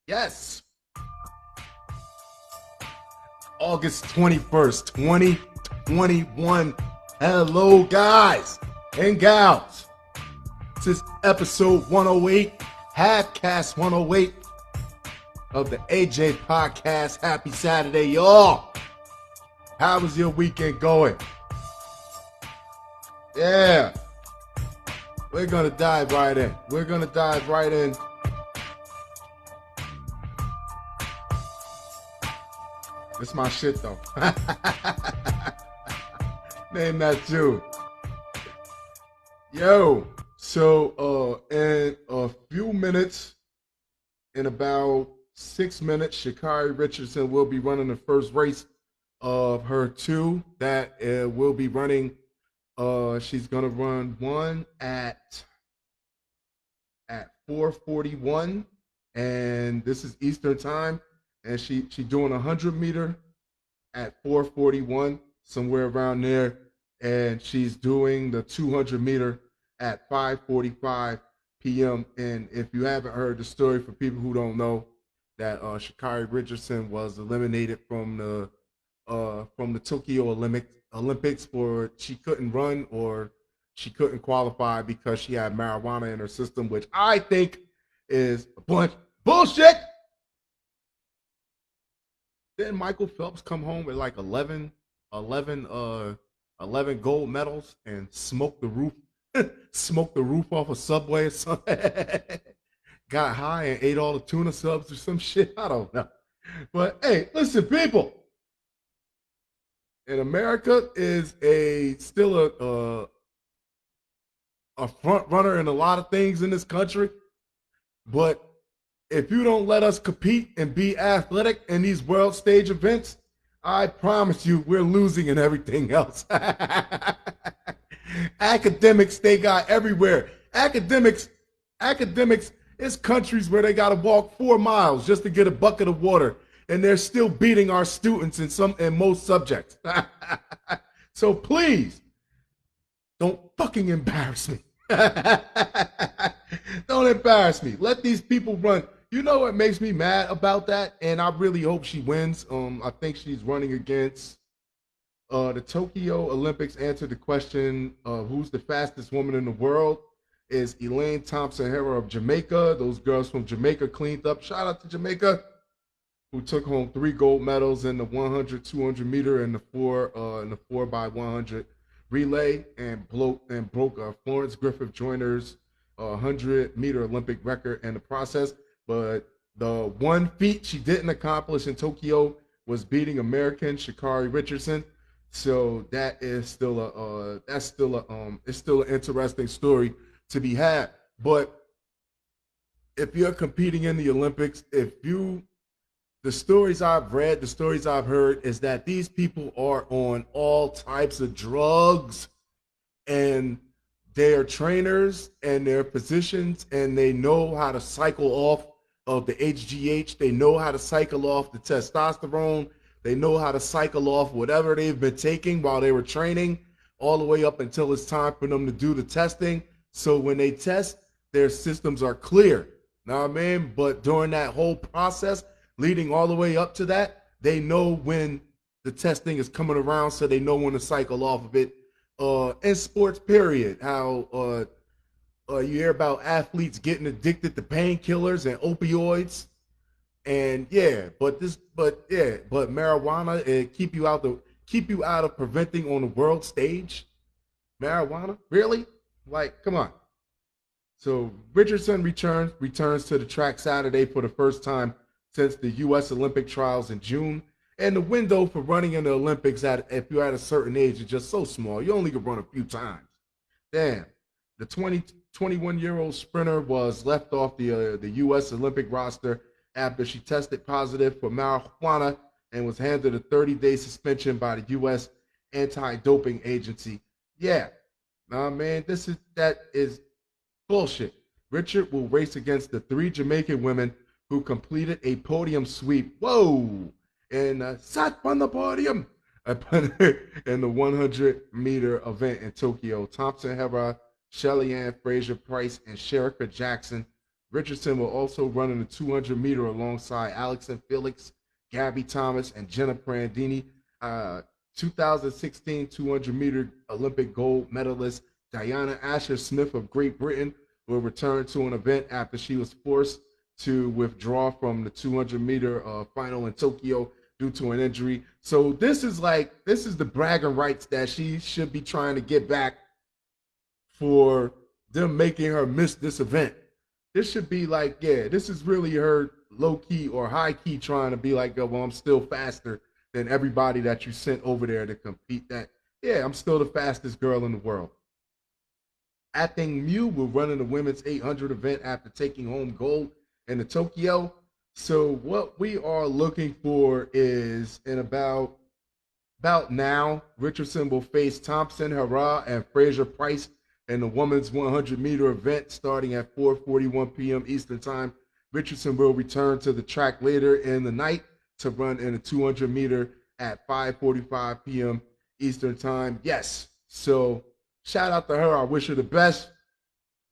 Yes, August 21st, 2021. Hello, guys and gals. This is episode 108, Halfcast 108 of the AJ Podcast. Happy Saturday, y'all. How was your weekend going? Yeah, we're going to dive right in. It's my shit, though. Name that tune. Yo, so in a few minutes, in about 6 minutes, Sha'Carri Richardson will be running the first race of her two that will be running. She's gonna run one at 4:41, and this is Eastern time, and she doing 100 meter at 4:41, somewhere around there, and she's doing the 200 meter at 5:45 p.m. And if you haven't heard the story, for people who don't know, that Sha'Carri Richardson was eliminated from the Tokyo Olympics for she couldn't run or she couldn't qualify because she had marijuana in her system, which I think is a bunch of bullshit. Then Michael Phelps come home with like 11 gold medals and smoke the roof, smoke the roof off a Subway or something. Got high and ate all the tuna subs or some shit. I don't know. But hey, listen, people. In America is still a front runner in a lot of things in this country. But if you don't let us compete and be athletic in these world stage events, I promise you we're losing in everything else. Academics, they got everywhere. Academics, it's countries where they got to walk 4 miles just to get a bucket of water, and they're still beating our students in most subjects. So please, don't fucking embarrass me. Don't embarrass me. Let these people run. You know what makes me mad about that? And I really hope she wins. I think she's running against the Tokyo Olympics. Answered the question of who's the fastest woman in the world is Elaine Thompson-Herah of Jamaica. Those girls from Jamaica cleaned up. Shout out to Jamaica, who took home 3 gold medals in the 100, 200 meter and the 4 by 100 relay, and broke Florence Griffith Joyner's 100-meter Olympic record in the process. But the one feat she didn't accomplish in Tokyo was beating American Sha'Carri Richardson. So that is still it's still an interesting story to be had. But if you're competing in the Olympics, the stories I've read, the stories I've heard is that these people are on all types of drugs, and they are trainers and they're physicians, and they know how to cycle off of the HGH. They know how to cycle off the testosterone. They know how to cycle off whatever they've been taking while they were training, all the way up until it's time for them to do the testing. So when they test, their systems are clear. Know what I mean? But during that whole process, leading all the way up to that, they know when the testing is coming around, so they know when to cycle off of it. In sports, period, how you hear about athletes getting addicted to painkillers and opioids, and but marijuana, keep you out of preventing on the world stage. Marijuana, really? Like, come on. So Richardson returns to the track Saturday for the first time since the U.S. Olympic trials in June. And the window for running in the Olympics, if you're at a certain age, is just so small. You only can run a few times. Damn. The 21-year-old sprinter was left off the U.S. Olympic roster after she tested positive for marijuana and was handed a 30-day suspension by the U.S. Anti-Doping Agency. Yeah. Nah, man, that is bullshit. Richard will race against the 3 Jamaican women who completed a podium sweep. Whoa! And sat on the podium in the 100-meter event in Tokyo. Thompson-Herah, Shelly Ann Fraser Price, and Shericka Jackson Richardson will also run in the 200-meter alongside Alex and Felix, Gabby Thomas, and Jenna Prandini. 2016 200-meter Olympic gold medalist Diana Asher Smith of Great Britain will return to an event after she was forced to withdraw from the 200-meter final in Tokyo due to an injury. So this is the bragging rights that she should be trying to get back for them making her miss this event. This should be like, yeah, this is really her low key or high key trying to be like, well, I'm still faster than everybody that you sent over there to compete. That, yeah, I'm still the fastest girl in the world. Athing Mu will run in the women's 800 event after taking home gold in the Tokyo. So what we are looking for is in about now, Richardson will face Thompson, Hara, and Fraser Price in the women's 100-meter event starting at 4:41 p.m. Eastern Time. Richardson will return to the track later in the night to run in a 200-meter at 5:45 p.m. Eastern Time. Yes, so shout out to her. I wish her the best.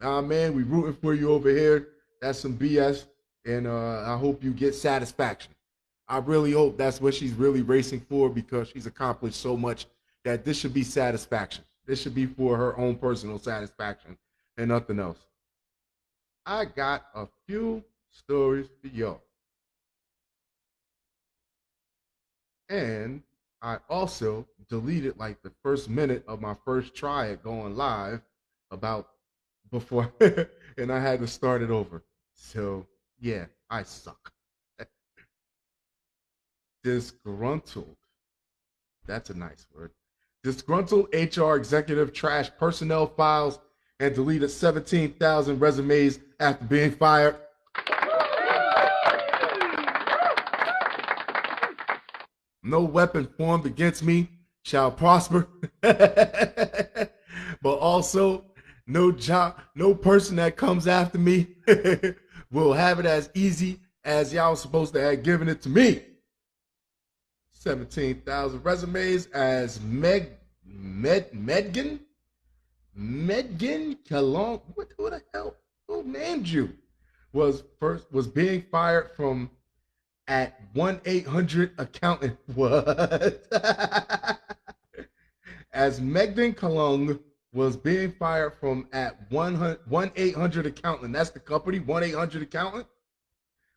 Man, we rooting for you over here. That's some BS, and I hope you get satisfaction. I really hope that's what she's really racing for because she's accomplished so much that this should be satisfaction. This should be for her own personal satisfaction and nothing else. I got a few stories for y'all. And I also deleted like the first minute of my first try at going live about before, and I had to start it over. So, yeah, I suck. Disgruntled. That's a nice word. Disgruntled HR executive trashed personnel files and deleted 17,000 resumes after being fired. No weapon formed against me shall prosper. But also, no person that comes after me will have it as easy as y'all supposed to have given it to me. 17,000 resumes as Medgan Kalon. Who the hell? Who named you? Was being fired from at 1-800-accountant. What? As Megden Kalong was being fired from at 1-800-accountant. That's the company, 1-800-accountant.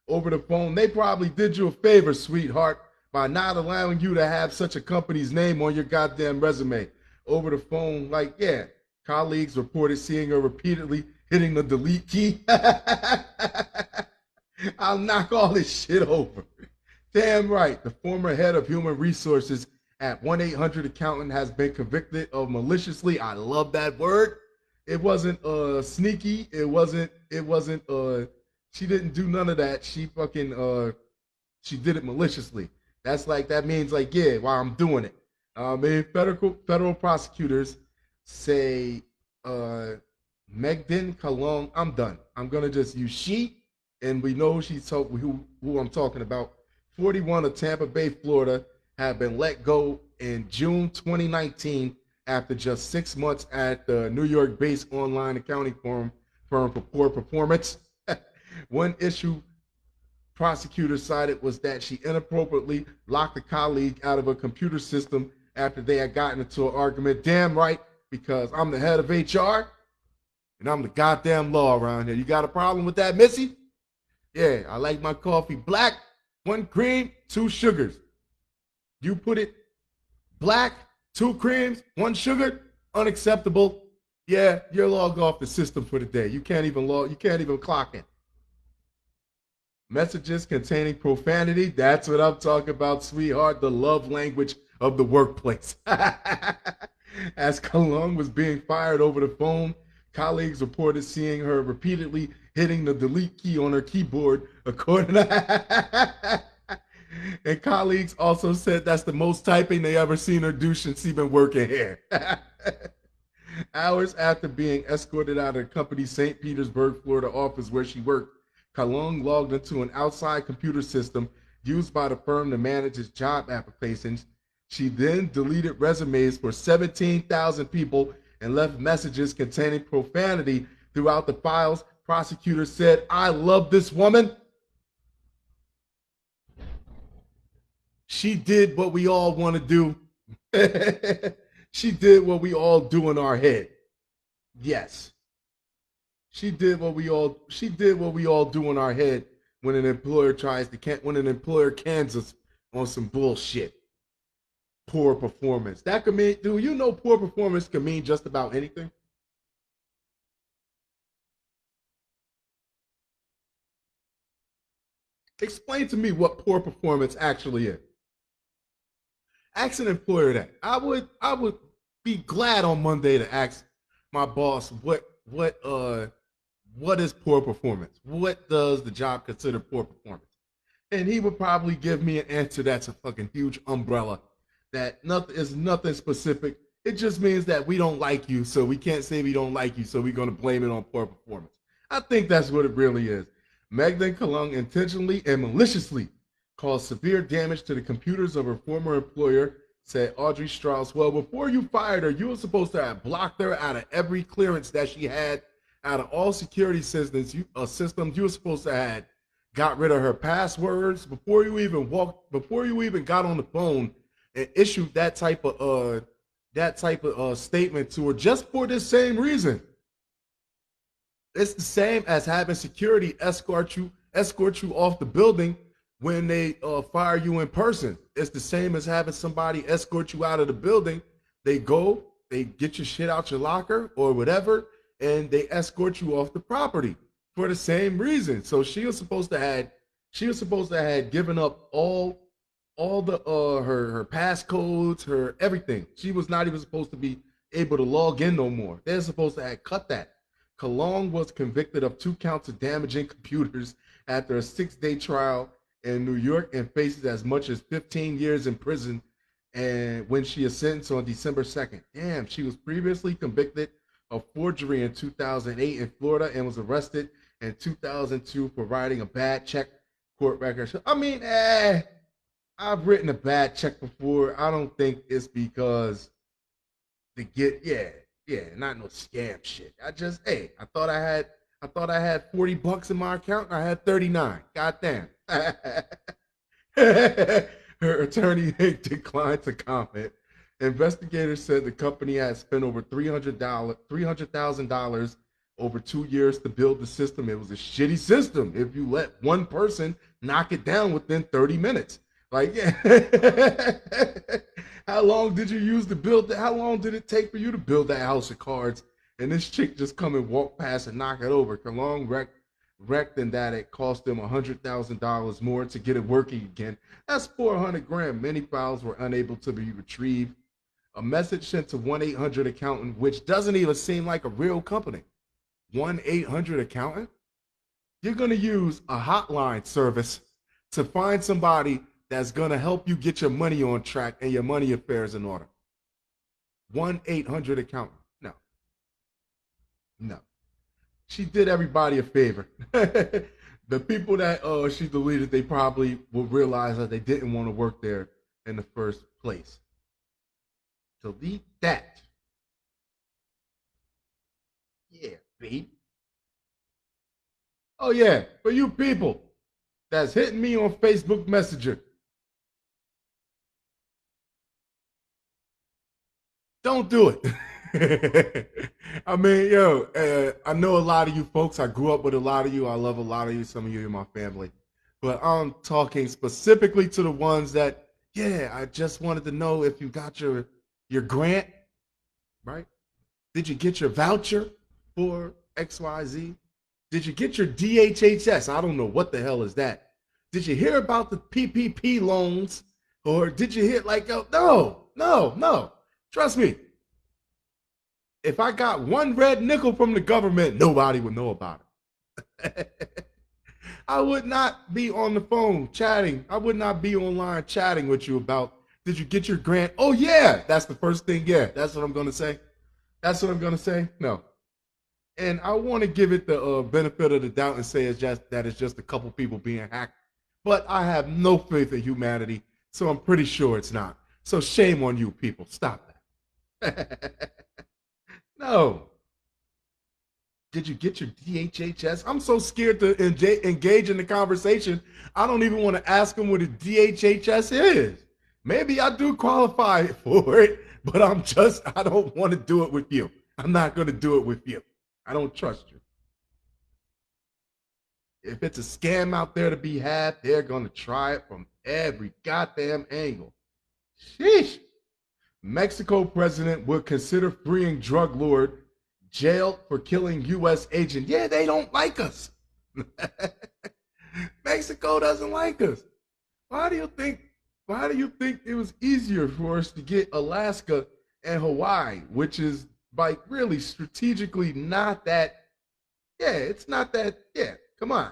Over the phone, they probably did you a favor, sweetheart, by not allowing you to have such a company's name on your goddamn resume. Over the phone, like, yeah, colleagues reported seeing her repeatedly hitting the delete key. I'll knock all this shit over. Damn right, the former head of human resources at 1-800-accountant has been convicted of maliciously. I love that word. It wasn't sneaky. It wasn't she didn't do none of that. She fucking she did it maliciously. That's like, that means like, yeah, while I'm doing it. Federal prosecutors say Megden Kalong, I'm done. I'm gonna just use she, and we know who I'm talking about. 41 of Tampa Bay, Florida, have been let go in June 2019 after just 6 months at the New York-based online accounting firm for poor performance. One issue prosecutors cited was that she inappropriately locked a colleague out of a computer system after they had gotten into an argument. Damn right, because I'm the head of HR and I'm the goddamn law around here. You got a problem with that, Missy? Yeah, I like my coffee black, 1 cream, 2 sugars. You put it black, 2 creams, 1 sugar, unacceptable. Yeah, you're logged off the system for the day. You can't even clock in. Messages containing profanity, that's what I'm talking about, sweetheart, the love language of the workplace. As Kalong was being fired over the phone, colleagues reported seeing her repeatedly hitting the delete key on her keyboard, according to and colleagues also said that's the most typing they ever seen her do since she been working here. Hours after being escorted out of the company's St. Petersburg, Florida office where she worked, Kalong logged into an outside computer system used by the firm to manage its job applications. She then deleted resumes for 17,000 people and left messages containing profanity throughout the files, prosecutor said, I love this woman. She did what we all want to do. She did what we all do in our head. Yes. She did what we all do in our head when an employer cans us on some bullshit. Poor performance. That could mean, do you know poor performance can mean just about anything? Explain to me what poor performance actually is. Ask an employer that. I would be glad on Monday to ask my boss what is poor performance? What does the job consider poor performance? And he would probably give me an answer that's a fucking huge umbrella that nothing is nothing specific. It just means that we don't like you, so we can't say we don't like you, so we're gonna blame it on poor performance. I think that's what it really is. Magdalene Kalung intentionally and maliciously caused severe damage to the computers of her former employer, said Audrey Strauss. Well, before you fired her, you were supposed to have blocked her out of every clearance that she had, out of all security systems. You were supposed to have got rid of her passwords before you even got on the phone and issued that type of statement to her just for this same reason. It's the same as having security escort you off the building when they fire you in person. It's the same as having somebody escort you out of the building. They get your shit out your locker or whatever, and they escort you off the property for the same reason. So she was supposed to have given up all the her passcodes, her everything. She was not even supposed to be able to log in no more. They're supposed to have cut that. Cologne was convicted of 2 counts of damaging computers after a 6-day trial in New York and faces as much as 15 years in prison. And when she is sentenced on December 2nd, damn, she was previously convicted of forgery in 2008 in Florida and was arrested in 2002 for writing a bad check court record. I mean, I've written a bad check before. I don't think it's because to get not no scam shit. I thought I had $40 in my account and I had 39. Goddamn. Her attorney declined to comment. Investigators said the company had spent over $300,000 over 2 years to build the system. It was a shitty system if you let one person knock it down within 30 minutes. Like, yeah. How long did you use to build that? How long did it take for you to build that house of cards? And this chick just come and walk past and knock it over. Cologne wrecked in that it cost them $100,000 more to get it working again. That's 400 grand. Many files were unable to be retrieved. A message sent to 1-800 accountant, which doesn't even seem like a real company. 1-800 accountant? You're going to use a hotline service to find somebody that's going to help you get your money on track and your money affairs in order. 1-800 accountant. No. No. She did everybody a favor. The people that she deleted, they probably will realize that they didn't want to work there in the first place. Delete that. Yeah, babe. Oh yeah, for you people that's hitting me on Facebook Messenger, don't do it. I mean, yo, I know a lot of you folks. I grew up with a lot of you. I love a lot of you. Some of you in my family. But I'm talking specifically to the ones that, yeah, I just wanted to know if you got your grant, right? Did you get your voucher for XYZ? Did you get your DHHS? I don't know what the hell is that. Did you hear about the PPP loans? Or did you hear, like, yo, no, no, no. Trust me, if I got one red nickel from the government, nobody would know about it. I would not be on the phone chatting. I would not be online chatting with you about, did you get your grant? Oh, yeah. That's the first thing. Yeah, that's what I'm going to say. That's what I'm going to say. No. And I want to give it the benefit of the doubt and say it's just a couple people being hacked. But I have no faith in humanity, so I'm pretty sure it's not. So shame on you people. Stop that. No. Did you get your DHHS? I'm so scared to engage in the conversation. I don't even want to ask them what a DHHS is. Maybe I do qualify for it, but I don't want to do it with you. I'm not going to do it with you. I don't trust you. If it's a scam out there to be had, they're going to try it from every goddamn angle. Sheesh. Mexico president would consider freeing drug lord jailed for killing U.S. agent. Yeah, they don't like us. Mexico doesn't like us. Why do you think? Why do you think it was easier for us to get Alaska and Hawaii, which is like really strategically not that? Yeah, it's not that. Yeah, come on.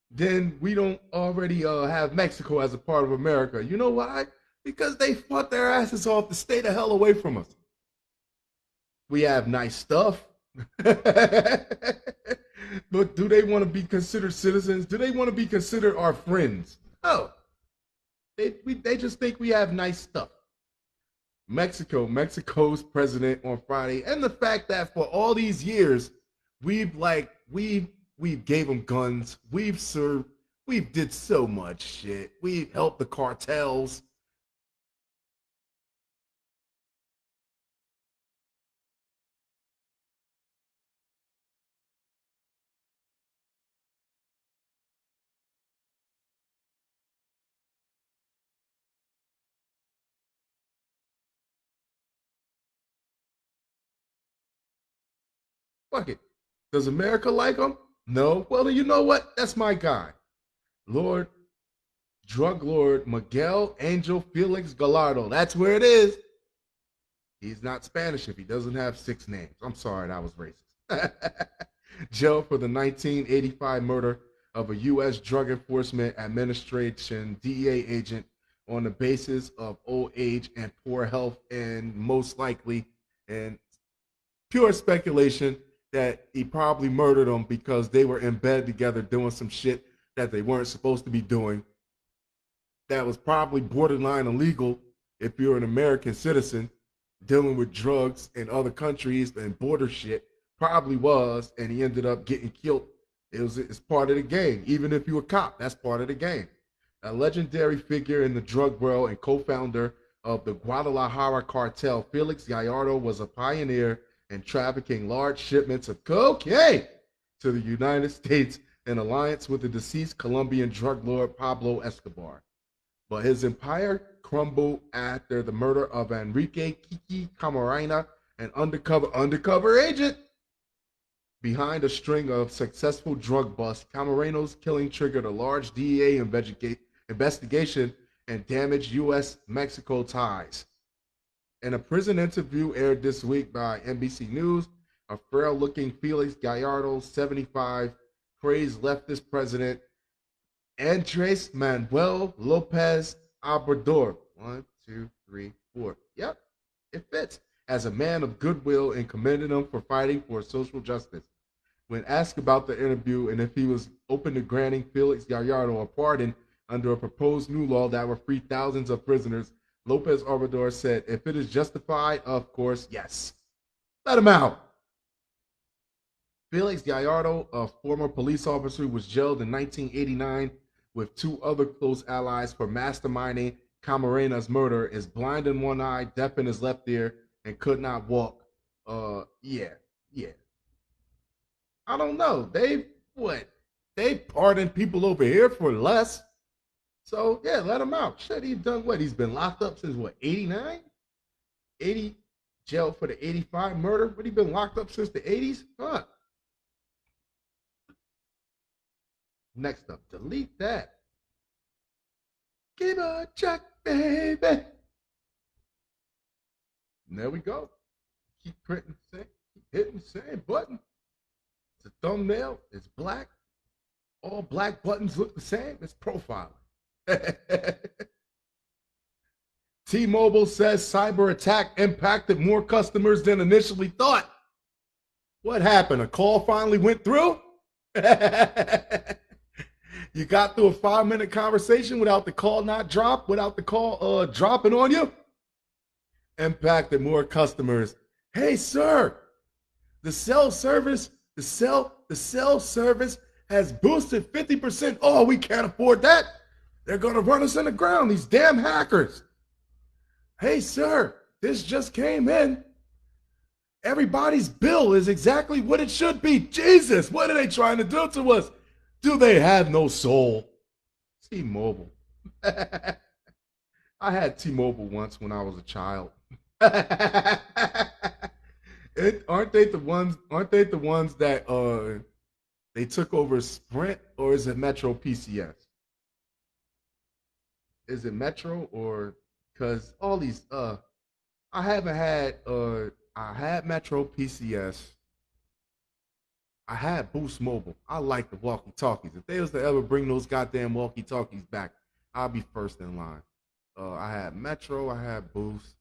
Then we don't already have Mexico as a part of America. You know why? Because they fought their asses off to stay the hell away from us. We have nice stuff. But do they want to be considered citizens? Do they want to be considered our friends? No. They just think we have nice stuff. Mexico's president on Friday, and the fact that for all these years, we gave them guns, we've served, we've did so much shit. We've helped the cartels. Fuck it. Does America like them? No. Well, you know what? That's my guy. Lord, drug lord Miguel Angel Felix Gallardo. That's where it is. He's not Spanish if he doesn't have 6 names. I'm sorry, that was racist. Jail for the 1985 murder of a U.S. Drug Enforcement Administration DEA agent on the basis of old age and poor health, and most likely, and pure speculation, that he probably murdered them because they were in bed together doing some shit that they weren't supposed to be doing. That was probably borderline illegal if you're an American citizen dealing with drugs in other countries and border shit. Probably was, and he ended up getting killed. It's part of the game. Even if you're a cop, that's part of the game. A legendary figure in the drug world and co-founder of the Guadalajara cartel, Felix Gallardo was a pioneer in trafficking large shipments of cocaine to the United States in alliance with the deceased Colombian drug lord Pablo Escobar. But his empire crumbled after the murder of Enrique Kiki Camarena, an undercover agent. Behind a string of successful drug busts, Camareno's killing triggered a large DEA investigation and damaged U.S.-Mexico ties. In a prison interview aired this week by NBC News, a frail-looking Felix Gallardo, 75, praised leftist president Andres Manuel Lopez Obrador. 1, 2, 3, 4. Yep, it fits. As a man of goodwill and commended him for fighting for social justice. When asked about the interview and if he was open to granting Felix Gallardo a pardon under a proposed new law that would free thousands of prisoners, Lopez Obrador said, if it is justified, of course, yes. Let him out. Felix Gallardo, a former police officer, was jailed in 1989 with 2 other close allies for masterminding Camarena's murder, is blind in one eye, deaf in his left ear, and could not walk. Yeah. I don't know. They pardoned people over here for less. So yeah, let him out. Shit, he's done what? He's been locked up since what, 89? 80, jail for the 85 murder. But he been locked up since the 80s? Huh. Next up, delete that. Give a check, baby. And there we go. Keep printing, keep hitting the same button. It's a thumbnail. It's black. All black buttons look the same. It's profiling. T-Mobile says cyber attack impacted more customers than initially thought. What happened? A call finally went through? You got through a 5-minute conversation without the call not drop, without the call dropping on you? Impacted more customers. Hey, sir, the cell service The cell service has boosted 50%. Oh, we can't afford that. They're gonna run us in the ground, these damn hackers. Hey, sir, this just came in. Everybody's bill is exactly what it should be. Jesus, what are they trying to do to us? Do they have no soul? T-Mobile. I had T-Mobile once when I was a child. Aren't they the ones? Aren't they the ones that they took over Sprint, or is it Metro PCS? Is it Metro, or because all these I haven't had I had Metro PCS. I had Boost Mobile. I like the walkie talkies. If they was to ever bring those goddamn walkie talkies back, I'll be first in line. I had Metro, I had Boost.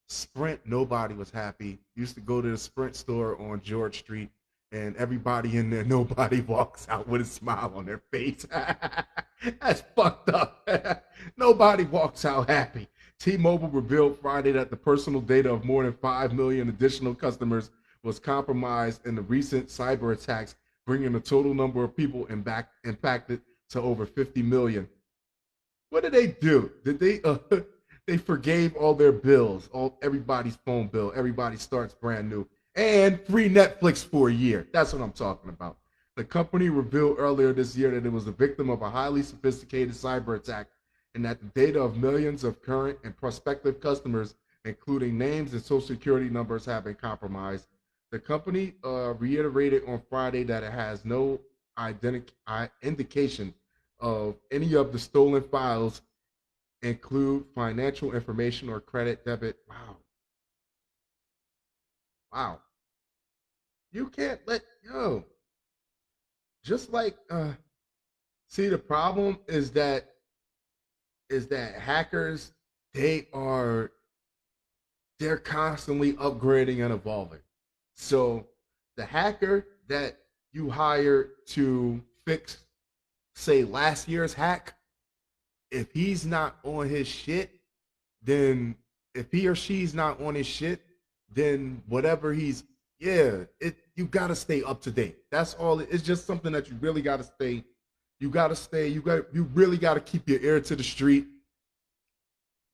Sprint, nobody was happy. Used to go to the Sprint store on George Street, and everybody in there, nobody walks out with a smile on their face. That's fucked up. Nobody walks out happy. T-Mobile revealed Friday that the personal data of more than 5 million additional customers was compromised in the recent cyber attacks, bringing the total number of people impacted to over 50 million. What did they do? Did they they forgave all their bills, all everybody's phone bill, everybody starts brand new, and free Netflix for a year. That's what I'm talking about. The company revealed earlier this year that it was the victim of a highly sophisticated cyber attack and that the data of millions of current and prospective customers, including names and social security numbers, have been compromised. The company reiterated on Friday that it has no indication of any of the stolen files include financial information or credit debit. Wow. Wow. You can't let just like see, the problem is that hackers, they are they're constantly upgrading and evolving. So the hacker that you hire to fix, say, last year's hack, if he's not on his shit, then if he or she's not on his shit, then whatever he's yeah, it you gotta stay up to date. That's all. It's just something that you really gotta stay. You gotta stay. You really gotta keep your ear to the street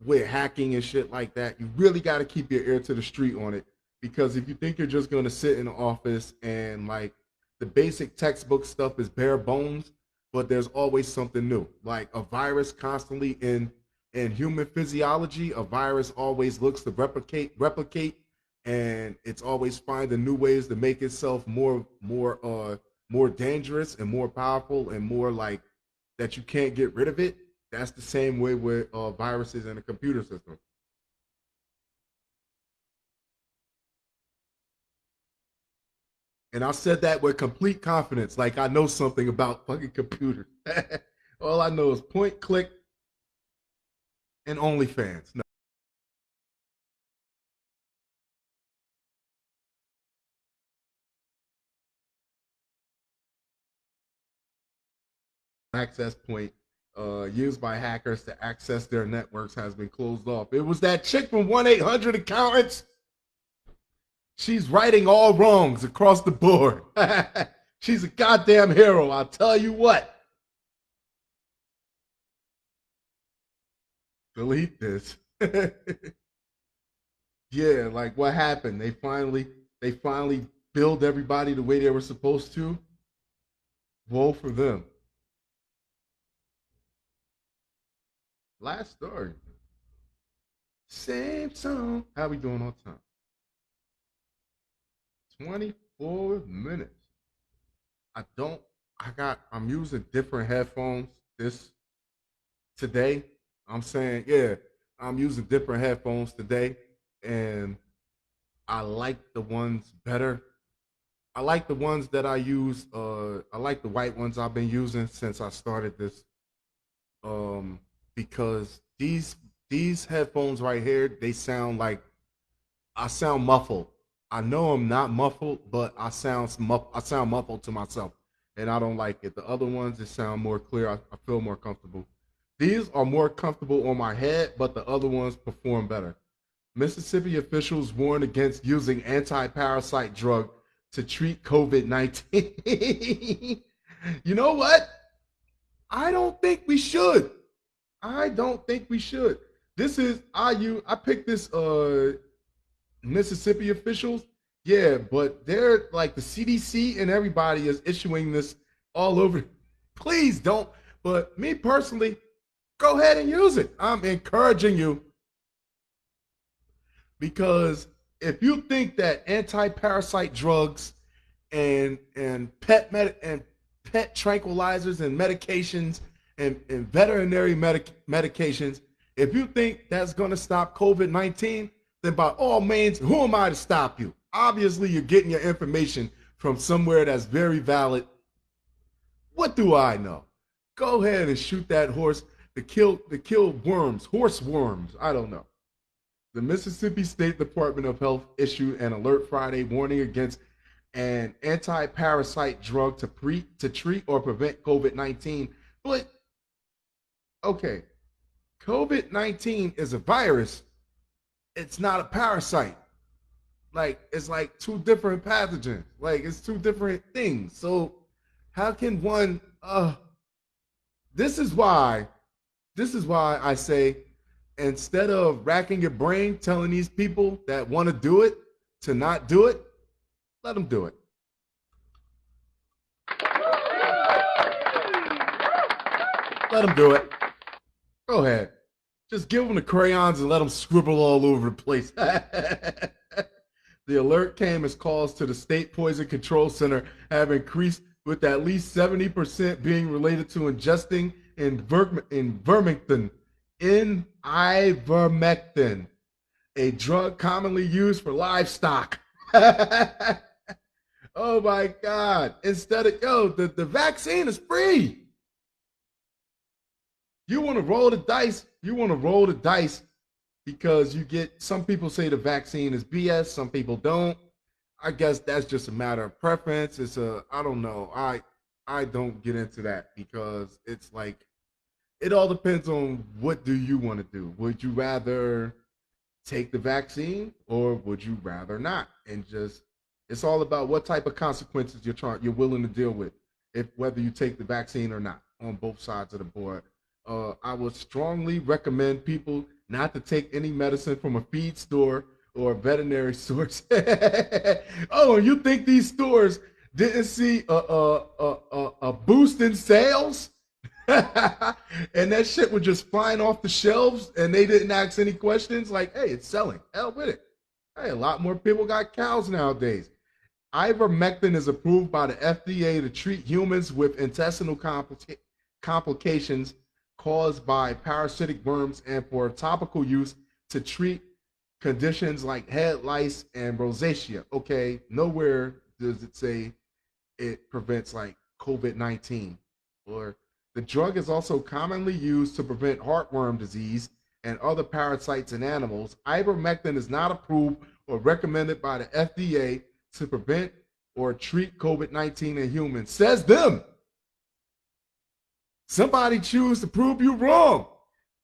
with hacking and shit like that. You really gotta keep your ear to the street on it, because if you think you're just gonna sit in the office and like the basic textbook stuff is bare bones, but there's always something new. Like a virus constantly in human physiology, a virus always looks to replicate, and it's always finding new ways to make itself more dangerous and more powerful and more like that you can't get rid of it. That's the same way with viruses in a computer system. And I said that with complete confidence, like I know something about fucking computers. All I know is point, click, and OnlyFans. No access point used by hackers to access their networks has been closed off. It was that chick from 1-800 Accountants. She's righting all wrongs across the board. She's a goddamn hero, I'll tell you what. Delete this. Yeah, like what happened? They finally billed everybody the way they were supposed to. Woe for them. Last story. Same song. How we doing on time? 24 minutes. I don't I'm using different headphones this today. I'm saying, yeah, I'm using different headphones today, and I like the ones better. I like the ones that I use. I like the white ones I've been using since I started this. Um, because these headphones right here, they sound like I sound muffled. I know I'm not muffled, but I sound muffled to myself, and I don't like it. The other ones, they sound more clear. I feel more comfortable. These are more comfortable on my head, but the other ones perform better. Mississippi officials warn against using anti-parasite drug to treat COVID-19. You know what? I don't think we should. I don't think we should. This is I picked this Mississippi officials. Yeah, but they're like the CDC and everybody is issuing this all over. Please don't. But me personally, go ahead and use it. I'm encouraging you because if you think that anti-parasite drugs and pet tranquilizers and medications and veterinary medications, if you think that's going to stop COVID-19, then by all means, who am I to stop you? Obviously, you're getting your information from somewhere that's very valid. What do I know? Go ahead and shoot that horse to kill worms, horse worms. I don't know. The Mississippi State Department of Health issued an alert Friday warning against an anti-parasite drug to treat or prevent COVID-19. But okay, COVID-19 is a virus. It's not a parasite. Like it's like two different pathogens. Like it's two different things. So how can one this is why I say instead of racking your brain telling these people that want to do it to not do it, let them do it. Let them do it. Go ahead. Just give them the crayons and let them scribble all over the place. The alert came as calls to the State Poison Control Center have increased, with at least 70% being related to ingesting ivermectin, a drug commonly used for livestock. Oh my God. Instead of, the vaccine is free. You want to roll the dice. You want to roll the dice because you get, some people say the vaccine is BS. Some people don't. I guess that's just a matter of preference. I don't know. I don't get into that because it's like, it all depends on what do you want to do. Would you rather take the vaccine or would you rather not? And just, it's all about what type of consequences you're willing to deal with, if whether you take the vaccine or not, on both sides of the board. I would strongly recommend people not to take any medicine from a feed store or a veterinary source. Oh, and you think these stores didn't see a boost in sales? And that shit was just flying off the shelves and they didn't ask any questions? Like, hey, it's selling. Hell with it. Hey, a lot more people got cows nowadays. Ivermectin is approved by the FDA to treat humans with intestinal complications caused by parasitic worms and for topical use to treat conditions like head lice and rosacea. Okay, nowhere does it say it prevents like COVID-19. Or the drug is also commonly used to prevent heartworm disease and other parasites in animals. Ivermectin is not approved or recommended by the FDA to prevent or treat COVID-19 in humans. Says them. Somebody choose to prove you wrong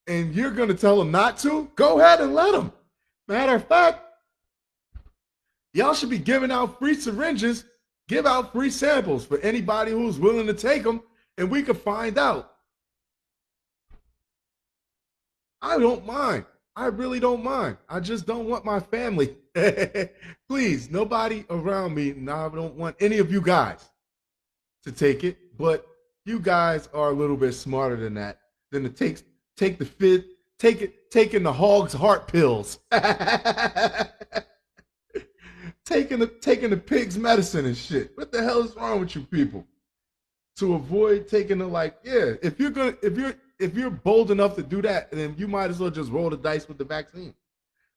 and you're going to tell them not to? Go ahead and let them. Matter of fact, y'all should be giving out free syringes, give out free samples for anybody who's willing to take them, and we can find out. I don't mind. I really don't mind. I just don't want my family. Please, nobody around me. No, I don't want any of you guys to take it, but you guys are a little bit smarter than that, than to taking the hog's heart pills. taking the pig's medicine and shit. What the hell is wrong with you people? To avoid taking the if you're bold enough to do that, then you might as well just roll the dice with the vaccine.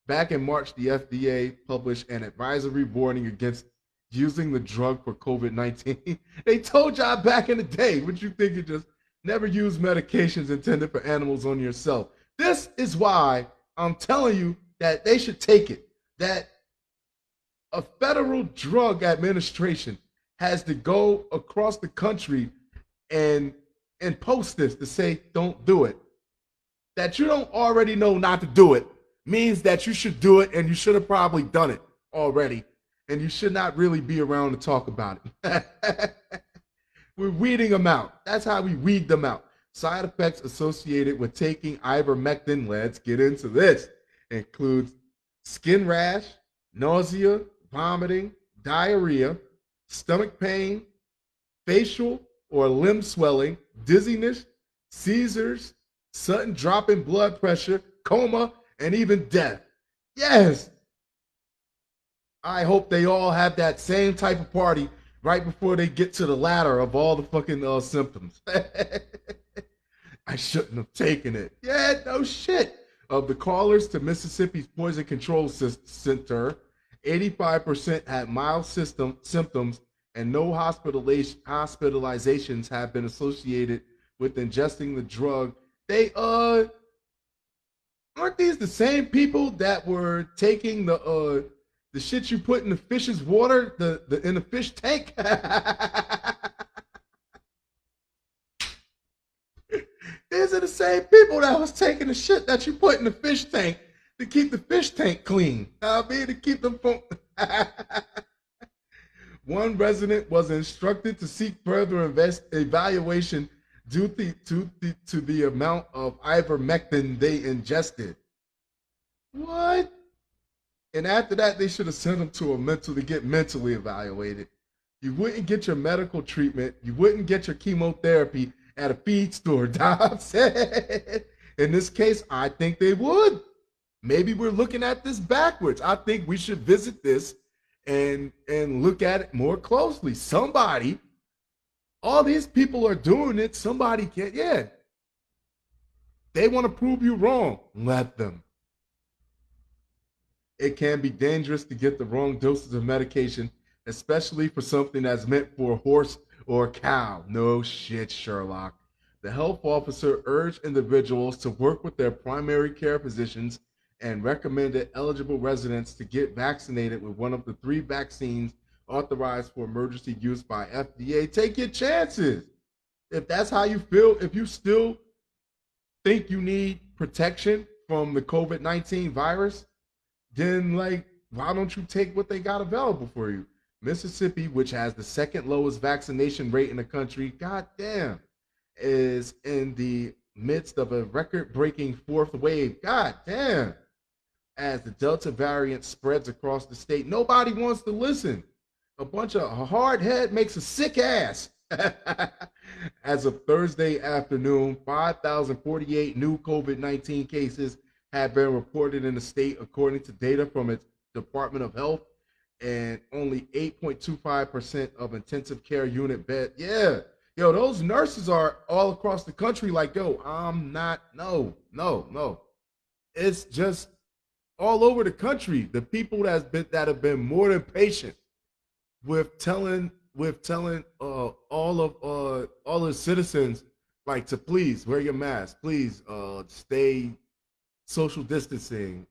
Back in March, the FDA published an advisory warning against using the drug for COVID-19. They told y'all back in the day, what you think, you just never use medications intended for animals on yourself. This is why I'm telling you that they should take it. That a federal drug administration has to go across the country and post this to say, don't do it. That you don't already know not to do it means that you should do it, and you should have probably done it already. and you should not really be around to talk about it. We're weeding them out. That's how we weed them out. Side effects associated with taking ivermectin, let's get into this, includes skin rash, nausea, vomiting, diarrhea, stomach pain, facial or limb swelling, dizziness, seizures, sudden drop in blood pressure, coma, and even death. Yes, I hope they all have that same type of party right before they get to the ladder of all the fucking symptoms. I shouldn't have taken it. Yeah, no shit. Of the callers to Mississippi's Poison Control Center, 85% had mild symptoms, and no hospitalizations have been associated with ingesting the drug. They aren't these the same people that were taking the shit you put in the fish's water, the in the fish tank? These are the same people that was taking the shit that you put in the fish tank to keep the fish tank clean. I mean, to keep them from. One resident was instructed to seek further evaluation due to the amount of ivermectin they ingested. What? And after that, they should have sent them to get mentally evaluated. You wouldn't get your medical treatment. You wouldn't get your chemotherapy at a feed store, Doc said. In this case, I think they would. Maybe we're looking at this backwards. I think we should visit this and look at it more closely. Somebody, all these people are doing it. Somebody can, yeah. They want to prove you wrong. Let them. It can be dangerous to get the wrong doses of medication, especially for something that's meant for a horse or a cow. No shit, Sherlock. The health officer urged individuals to work with their primary care physicians and recommended eligible residents to get vaccinated with one of the 3 vaccines authorized for emergency use by FDA. Take your chances. If that's how you feel, if you still think you need protection from the COVID-19 virus, then why don't you take what they got available for you? Mississippi, which has the second lowest vaccination rate in the country, goddamn, is in the midst of a record-breaking 4th wave. Goddamn. As the Delta variant spreads across the state, nobody wants to listen. A bunch of hard head makes a sick ass. As of Thursday afternoon, 5,048 new COVID-19 cases have been reported in the state, according to data from its Department of Health, and only 8.25% of intensive care unit bed. Yeah, yo, those nurses are all across the country like, yo, I'm not, no. It's just all over the country. The people that have been more than patient with telling all the citizens to please wear your mask, please stay social distancing.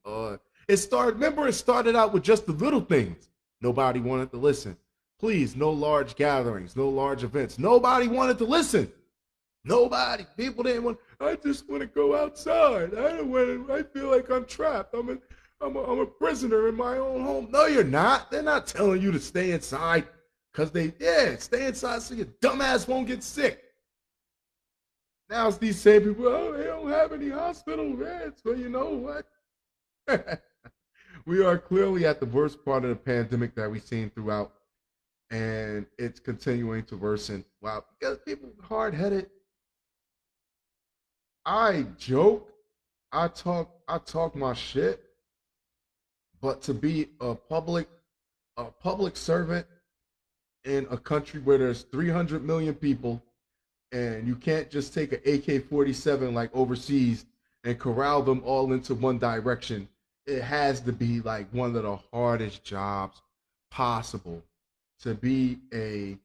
It started out with just the little things. Nobody wanted to listen. Please, no large gatherings, no large events. Nobody wanted to listen. Nobody. People didn't want. I just want to go outside. I don't want to. I feel like I'm trapped. I'm a prisoner in my own home. No, you're not. They're not telling you to stay inside because stay inside so your dumbass won't get sick. Now it's these same people. Oh, they don't have any hospital beds. Well, you know what? We are clearly at the worst part of the pandemic that we've seen throughout, and it's continuing to worsen. Wow, because people hard-headed. I joke, I talk my shit, but to be a public servant in a country where there's 300 million people, and you can't just take an AK-47 like overseas and corral them all into one direction. It has to be like one of the hardest jobs possible to be a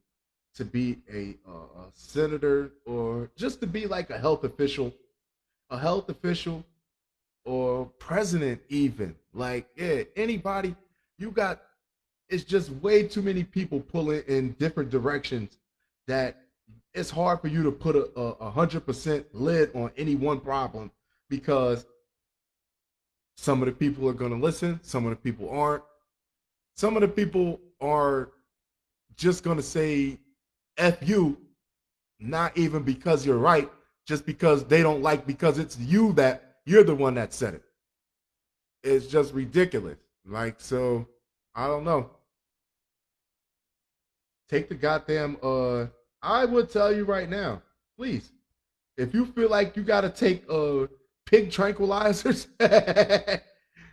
senator, or just to be like a health official or president even. Anybody. It's just way too many people pulling in different directions that it's hard for you to put a 100% lid on any one problem, because some of the people are going to listen, some of the people aren't. some of the people are just gonna say F you, not even because you're right, just because they don't like because it's you that you're the one that said it. It's just ridiculous. Like, so I don't know. Take the goddamn I would tell you right now, please, if you feel like you gotta take pig tranquilizers,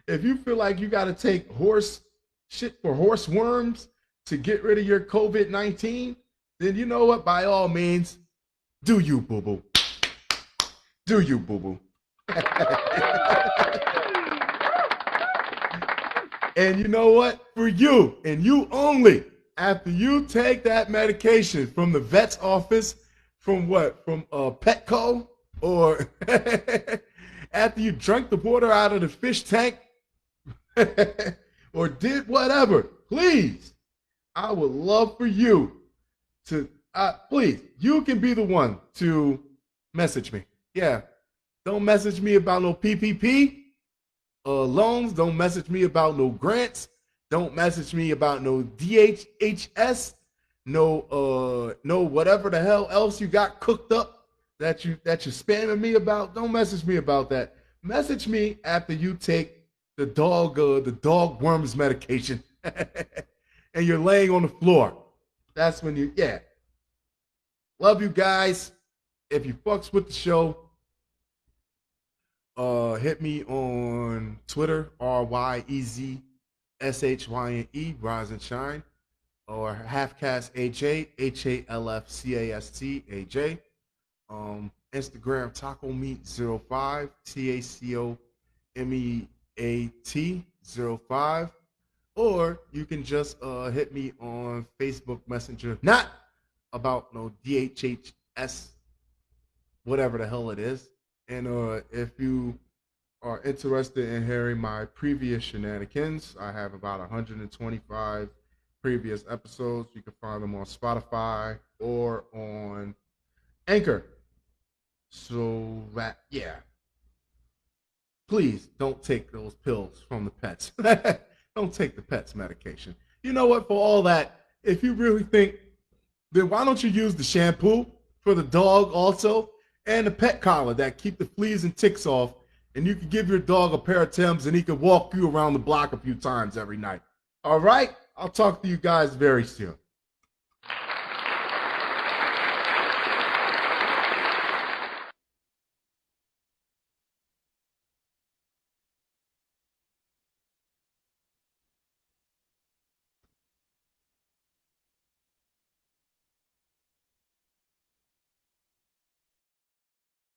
if you feel like you gotta take horse shit for horse worms to get rid of your COVID-19, then you know what? By all means, do you, boo boo. Do you, boo boo. And you know what? For you and you only, after you take that medication from the vet's office, from what? From Petco, or after you drank the water out of the fish tank, or did whatever, please, I would love for you to, please, you can be the one to message me. Yeah. Don't message me about no PPP loans. Don't message me about no grants. Don't message me about no DHHS, no whatever the hell else you got cooked up that you're spamming me about. Don't message me about that. Message me after you take the dog worms medication and you're laying on the floor. That's when you, yeah. Love you guys. If you fucks with the show, hit me on Twitter, RYEZSHYNE, Rise and Shine, or Halfcast AJ, HALFCAST Instagram Taco Meat 05, TACOMEAT 05, or you can just hit me on Facebook Messenger, not about no DHHS, whatever the hell it is. And if you are interested in hearing my previous shenanigans, I have about 125 previous episodes. You can find them on Spotify or on Anchor. So that, yeah. Please don't take those pills from the pets. Don't take the pets medication. You know what? For all that, if you really think, then why don't you use the shampoo for the dog also, and the pet collar that keep the fleas and ticks off, and you can give your dog a pair of Timbs and he can walk you around the block a few times every night. All right? I'll talk to you guys very soon.